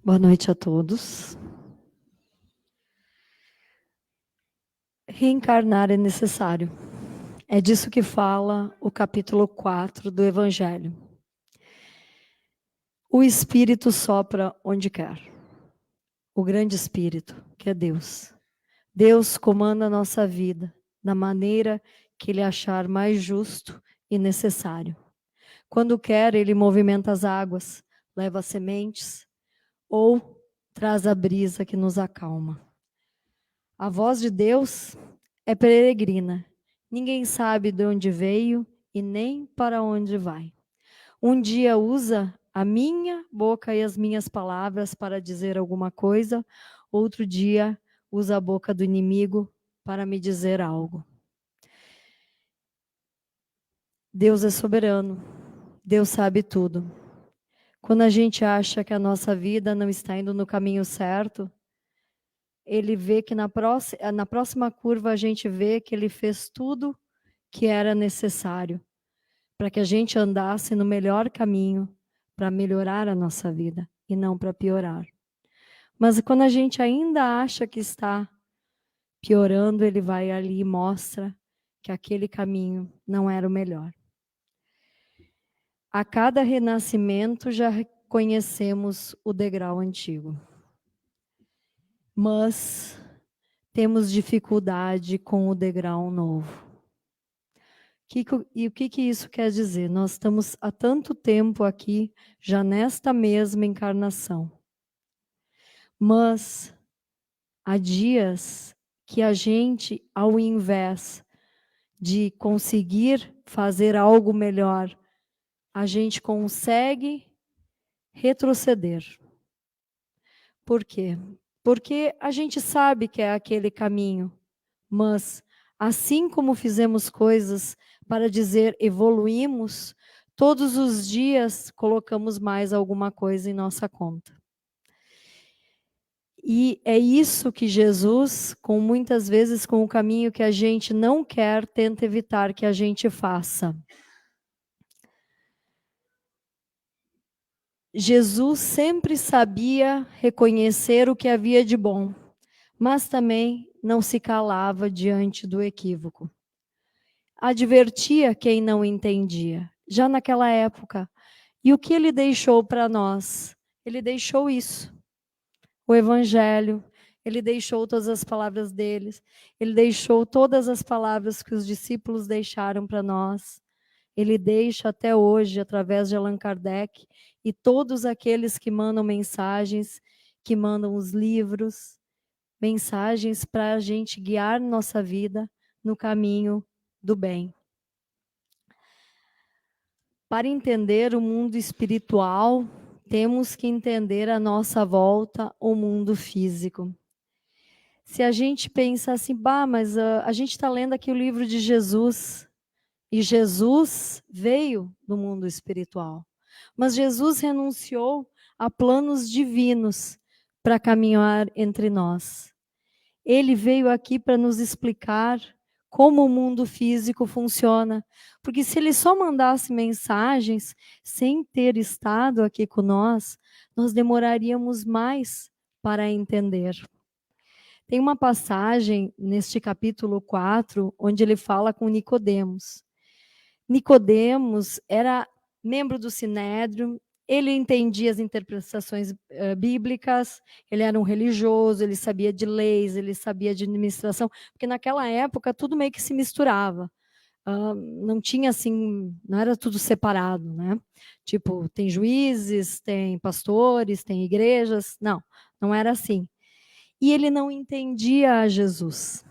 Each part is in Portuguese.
Boa noite a todos. Reencarnar é necessário. É disso que fala o capítulo 4 do Evangelho. O Espírito sopra onde quer. O grande Espírito, que é Deus. Deus comanda a nossa vida da maneira que Ele achar mais justo e necessário. Quando quer, Ele movimenta as águas, leva as sementes ou traz a brisa que nos acalma. A voz de Deus é peregrina. Ninguém sabe de onde veio e nem para onde vai. Um dia usa a minha boca e as minhas palavras para dizer alguma coisa, outro dia usa a boca do inimigo para me dizer algo. Deus é soberano. Deus sabe tudo. Quando a gente acha que a nossa vida não está indo no caminho certo, Ele vê que na próxima curva a gente vê que Ele fez tudo que era necessário para que a gente andasse no melhor caminho para melhorar a nossa vida e não para piorar. Mas quando a gente ainda acha que está piorando, Ele vai ali e mostra que aquele caminho não era o melhor. A cada renascimento já reconhecemos o degrau antigo, mas temos dificuldade com o degrau novo. E o que isso quer dizer? Nós estamos há tanto tempo aqui, já nesta mesma encarnação. Mas há dias que a gente, ao invés de conseguir fazer algo melhor, a gente consegue retroceder. Por quê? Porque a gente sabe que é aquele caminho, mas assim como fizemos coisas para dizer evoluímos, todos os dias colocamos mais alguma coisa em nossa conta. E é isso que Jesus, com muitas vezes com o caminho que a gente não quer, tenta evitar que a gente faça. Jesus sempre sabia reconhecer o que havia de bom, mas também não se calava diante do equívoco. Advertia quem não entendia, já naquela época. E o que ele deixou para nós? Ele deixou isso. O Evangelho, ele deixou todas as palavras deles, ele deixou todas as palavras que os discípulos deixaram para nós. Ele deixa até hoje, através de Allan Kardec, e todos aqueles que mandam mensagens, que mandam os livros, mensagens para a gente guiar nossa vida no caminho do bem. Para entender o mundo espiritual, temos que entender a nossa volta, o mundo físico. Se a gente pensa assim, mas a gente está lendo aqui o livro de Jesus, e Jesus veio do mundo espiritual. Mas Jesus renunciou a planos divinos para caminhar entre nós. Ele veio aqui para nos explicar como o mundo físico funciona. Porque se ele só mandasse mensagens sem ter estado aqui com nós demoraríamos mais para entender. Tem uma passagem neste capítulo 4, onde ele fala com Nicodemos. Nicodemos era membro do Sinédrio, ele entendia as interpretações bíblicas, ele era um religioso, ele sabia de leis, ele sabia de administração, porque naquela época tudo meio que se misturava. Não tinha assim, não era tudo separado, né? Tipo, tem juízes, tem pastores, tem igrejas, não era assim. E ele não entendia a Jesus.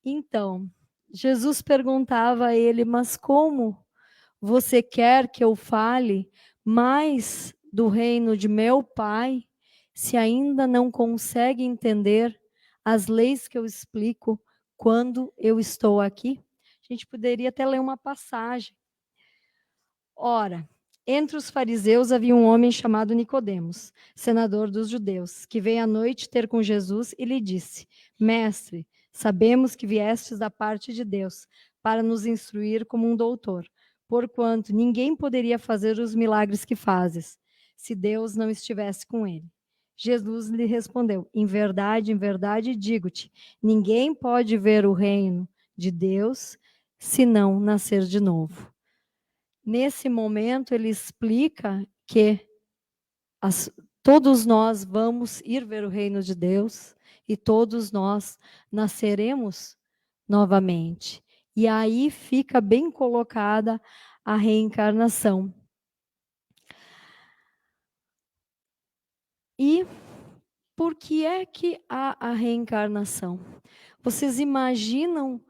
Então, Jesus perguntava a ele, mas como você quer que eu fale mais do reino de meu Pai, se ainda não consegue entender as leis que eu explico quando eu estou aqui? A gente poderia até ler uma passagem. Ora, entre os fariseus havia um homem chamado Nicodemos, senador dos judeus, que veio à noite ter com Jesus e lhe disse: Mestre, sabemos que viestes da parte de Deus para nos instruir como um doutor, porquanto ninguém poderia fazer os milagres que fazes, se Deus não estivesse com ele. Jesus lhe respondeu: em verdade digo-te, ninguém pode ver o reino de Deus se não nascer de novo. Nesse momento, ele explica que todos nós vamos ir ver o reino de Deus e todos nós nasceremos novamente. E aí fica bem colocada a reencarnação. E por que é que há a reencarnação? Vocês imaginam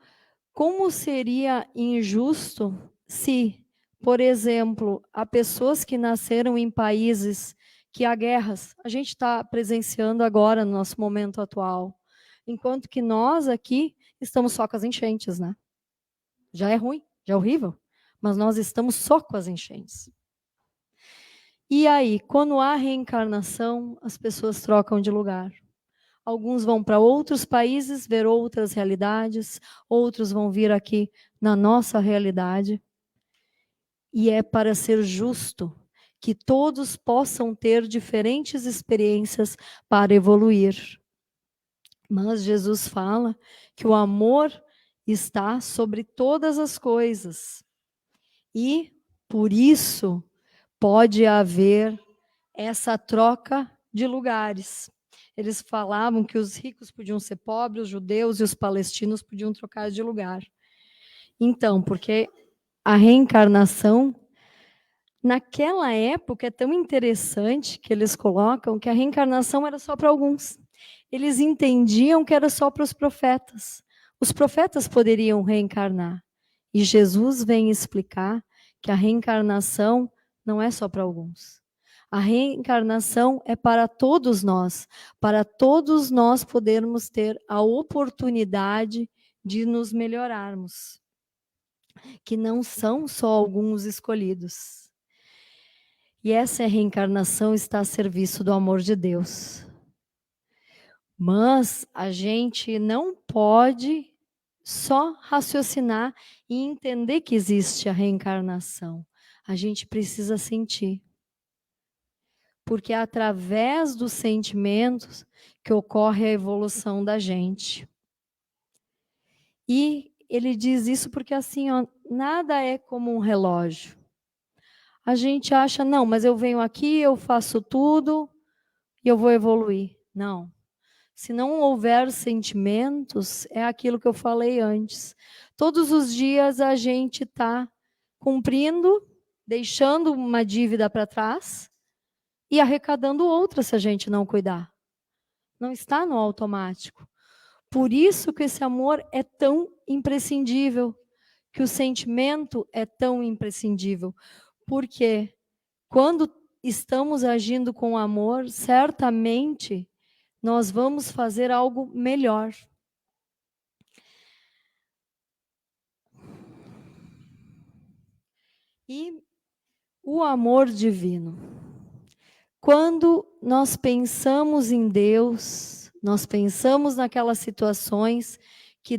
como seria injusto se, por exemplo, há pessoas que nasceram em países que há guerras? A gente está presenciando agora no nosso momento atual. Enquanto que nós aqui estamos só com as enchentes, né? Já é ruim, já é horrível, mas nós estamos só com as enchentes. E aí, quando há reencarnação, as pessoas trocam de lugar. Alguns vão para outros países ver outras realidades, outros vão vir aqui na nossa realidade. E é para ser justo que todos possam ter diferentes experiências para evoluir. Mas Jesus fala que o amor está sobre todas as coisas. E, por isso, pode haver essa troca de lugares. Eles falavam que os ricos podiam ser pobres, os judeus e os palestinos podiam trocar de lugar. Então, porque a reencarnação, naquela época, é tão interessante que eles colocam que a reencarnação era só para alguns. Eles entendiam que era só para os profetas. Os profetas poderiam reencarnar. E Jesus vem explicar que a reencarnação não é só para alguns. A reencarnação é para todos nós podermos ter a oportunidade de nos melhorarmos, que não são só alguns escolhidos. E essa reencarnação está a serviço do amor de Deus. Mas a gente não pode só raciocinar e entender que existe a reencarnação. A gente precisa sentir. Porque é através dos sentimentos que ocorre a evolução da gente. E ele diz isso porque assim, ó, nada é como um relógio. A gente acha, não, mas eu venho aqui, eu faço tudo e eu vou evoluir. Não. Se não houver sentimentos, é aquilo que eu falei antes. Todos os dias a gente está cumprindo, deixando uma dívida para trás e arrecadando outra se a gente não cuidar. Não está no automático. Por isso que esse amor é tão imprescindível, que o sentimento é tão imprescindível. Porque quando estamos agindo com amor, certamente nós vamos fazer algo melhor. E o amor divino. Quando nós pensamos em Deus, nós pensamos naquelas situações que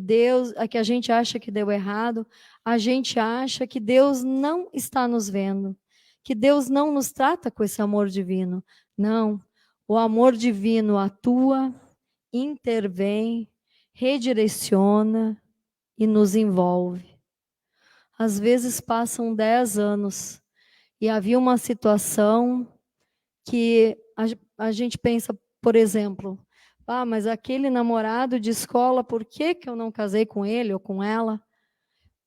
que a gente acha que deu errado, a gente acha que Deus não está nos vendo, que Deus não nos trata com esse amor divino. Não, o amor divino atua, intervém, redireciona e nos envolve. Às vezes passam 10 anos e havia uma situação que a gente pensa, por exemplo, mas aquele namorado de escola, por que eu não casei com ele ou com ela?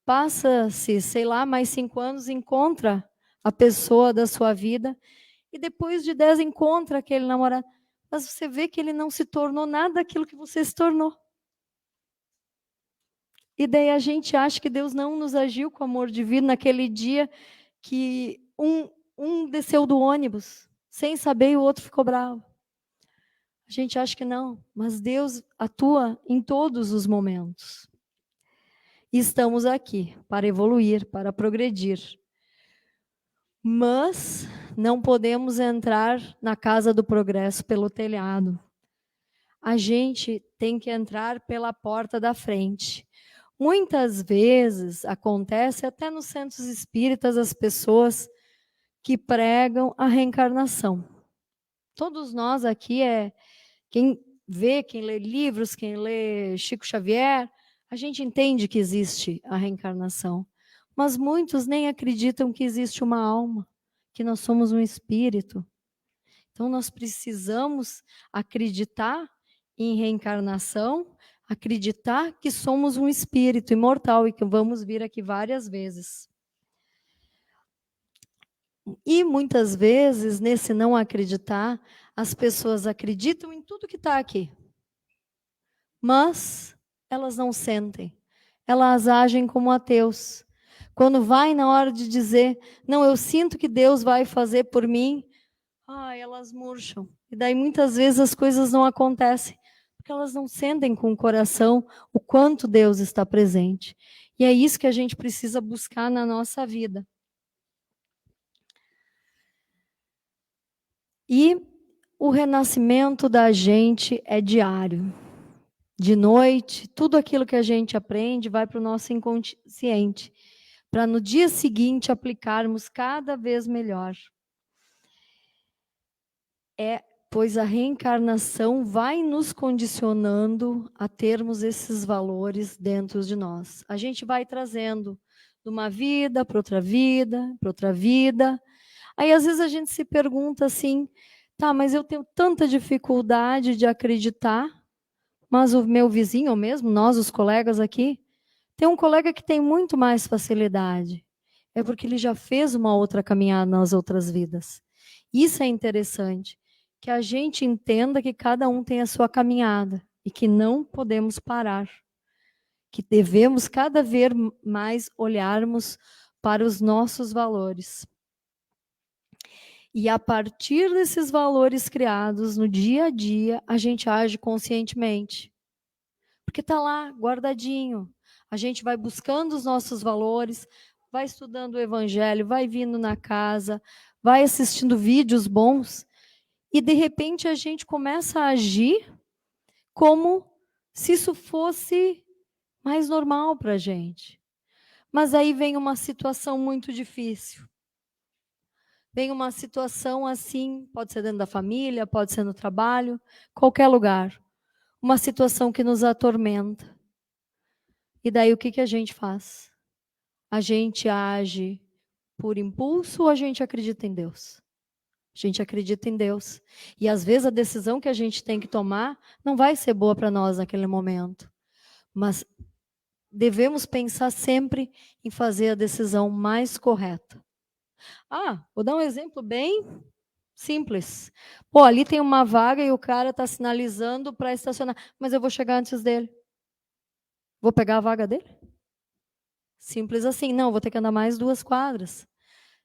Passa-se, sei lá, mais 5 anos, encontra a pessoa da sua vida e depois de 10 encontra aquele namorado. Mas você vê que ele não se tornou nada daquilo que você se tornou. E daí a gente acha que Deus não nos agiu com amor divino naquele dia que um desceu do ônibus sem saber e o outro ficou bravo. A gente acha que não, mas Deus atua em todos os momentos. E estamos aqui para evoluir, para progredir. Mas não podemos entrar na casa do progresso pelo telhado. A gente tem que entrar pela porta da frente. Muitas vezes acontece até nos centros espíritas as pessoas que pregam a reencarnação. Todos nós aqui, quem vê, quem lê livros, quem lê Chico Xavier, a gente entende que existe a reencarnação. Mas muitos nem acreditam que existe uma alma, que nós somos um espírito. Então, nós precisamos acreditar em reencarnação, acreditar que somos um espírito imortal e que vamos vir aqui várias vezes. E muitas vezes, nesse não acreditar, as pessoas acreditam em tudo que está aqui, mas elas não sentem, elas agem como ateus. Quando vai na hora de dizer, não, eu sinto que Deus vai fazer por mim, elas murcham. E daí muitas vezes as coisas não acontecem, porque elas não sentem com o coração o quanto Deus está presente. E é isso que a gente precisa buscar na nossa vida. E o renascimento da gente é diário. De noite, tudo aquilo que a gente aprende vai para o nosso inconsciente, para no dia seguinte aplicarmos cada vez melhor. Pois a reencarnação vai nos condicionando a termos esses valores dentro de nós. A gente vai trazendo de uma vida para outra vida, para outra vida. Aí às vezes a gente se pergunta assim, tá, mas eu tenho tanta dificuldade de acreditar, mas o meu vizinho, ou mesmo nós, os colegas aqui, tem um colega que tem muito mais facilidade. É porque ele já fez uma outra caminhada nas outras vidas. Isso é interessante, que a gente entenda que cada um tem a sua caminhada e que não podemos parar. Que devemos cada vez mais olharmos para os nossos valores. E a partir desses valores criados no dia a dia, a gente age conscientemente. Porque está lá, guardadinho. A gente vai buscando os nossos valores, vai estudando o evangelho, vai vindo na casa, vai assistindo vídeos bons, e de repente a gente começa a agir como se isso fosse mais normal para a gente. Mas aí vem uma situação muito difícil. Vem uma situação assim, pode ser dentro da família, pode ser no trabalho, qualquer lugar. Uma situação que nos atormenta. E daí o que a gente faz? A gente age por impulso ou a gente acredita em Deus? A gente acredita em Deus. E às vezes a decisão que a gente tem que tomar não vai ser boa para nós naquele momento. Mas devemos pensar sempre em fazer a decisão mais correta. Vou dar um exemplo bem simples. Pô, ali tem uma vaga e o cara está sinalizando para estacionar, mas eu vou chegar antes dele. Vou pegar a vaga dele? Simples assim. Não, vou ter que andar mais 2 quadras.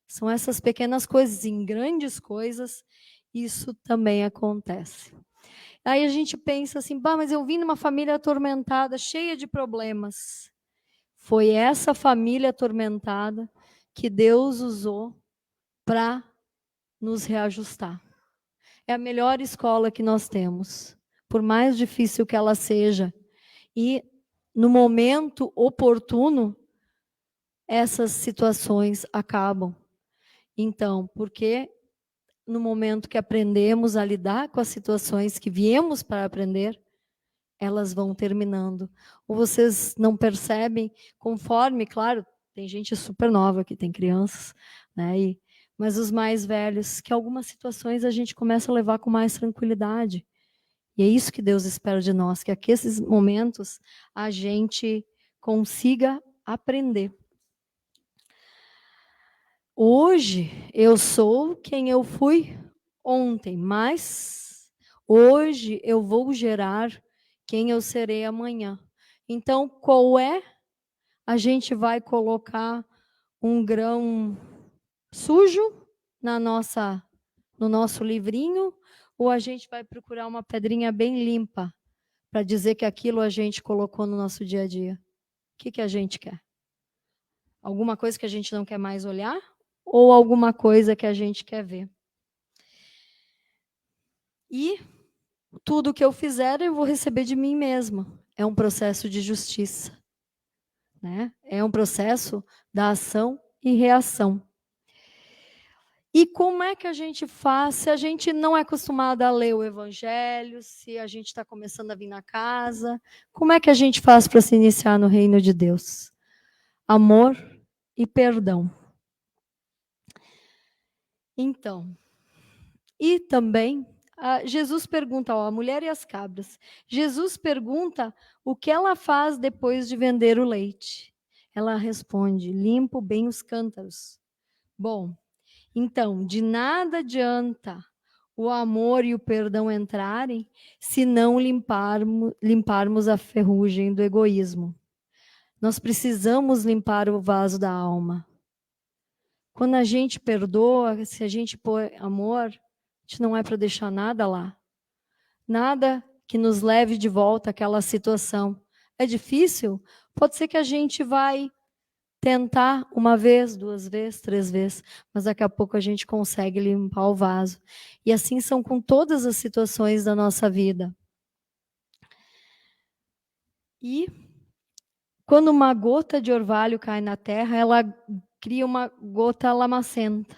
São essas pequenas coisas. Em grandes coisas, isso também acontece. Aí a gente pensa assim, mas eu vim numa família atormentada, cheia de problemas. Foi essa família atormentada que Deus usou para nos reajustar. É a melhor escola que nós temos, por mais difícil que ela seja. E no momento oportuno, essas situações acabam. Então, porque no momento que aprendemos a lidar com as situações que viemos para aprender, elas vão terminando. Ou vocês não percebem, conforme, claro, tem gente super nova aqui, tem crianças, né? Mas os mais velhos, que algumas situações a gente começa a levar com mais tranquilidade. E é isso que Deus espera de nós, que aqueles momentos a gente consiga aprender. Hoje eu sou quem eu fui ontem, mas hoje eu vou gerar quem eu serei amanhã. Então, qual é? A gente vai colocar um grão sujo no nosso livrinho, ou a gente vai procurar uma pedrinha bem limpa para dizer que aquilo a gente colocou no nosso dia a dia? O que a gente quer? Alguma coisa que a gente não quer mais olhar? Ou alguma coisa que a gente quer ver? E tudo que eu fizer, eu vou receber de mim mesma. É um processo de justiça, né? É um processo da ação e reação. E como é que a gente faz se a gente não é acostumado a ler o Evangelho, se a gente está começando a vir na casa? Como é que a gente faz para se iniciar no reino de Deus? Amor e perdão. Então, e também, Jesus pergunta, ó, a mulher e as cabras. Jesus pergunta o que ela faz depois de vender o leite. Ela responde: limpo bem os cântaros. Bom, então, de nada adianta o amor e o perdão entrarem se não limparmos a ferrugem do egoísmo. Nós precisamos limpar o vaso da alma. Quando a gente perdoa, se a gente põe amor, a gente não é para deixar nada lá. Nada que nos leve de volta àquela situação. É difícil? Pode ser que a gente vai tentar uma vez, duas vezes, três vezes, mas daqui a pouco a gente consegue limpar o vaso. E assim são com todas as situações da nossa vida. E quando uma gota de orvalho cai na terra, ela cria uma gota lamacenta.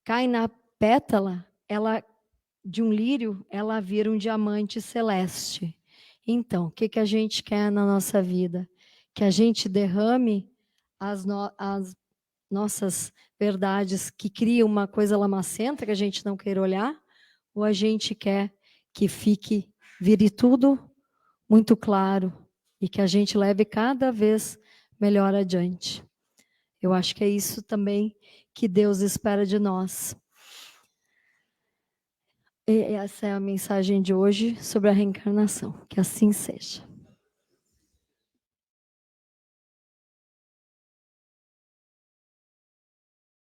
Cai na pétala, ela de um lírio, ela vira um diamante celeste. Então, o que a gente quer na nossa vida? Que a gente derrame as nossas verdades que criam uma coisa lamacenta que a gente não queira olhar, ou a gente quer que vire tudo muito claro e que a gente leve cada vez melhor adiante. Eu acho que é isso também que Deus espera de nós. E essa é a mensagem de hoje sobre a reencarnação. Que assim seja.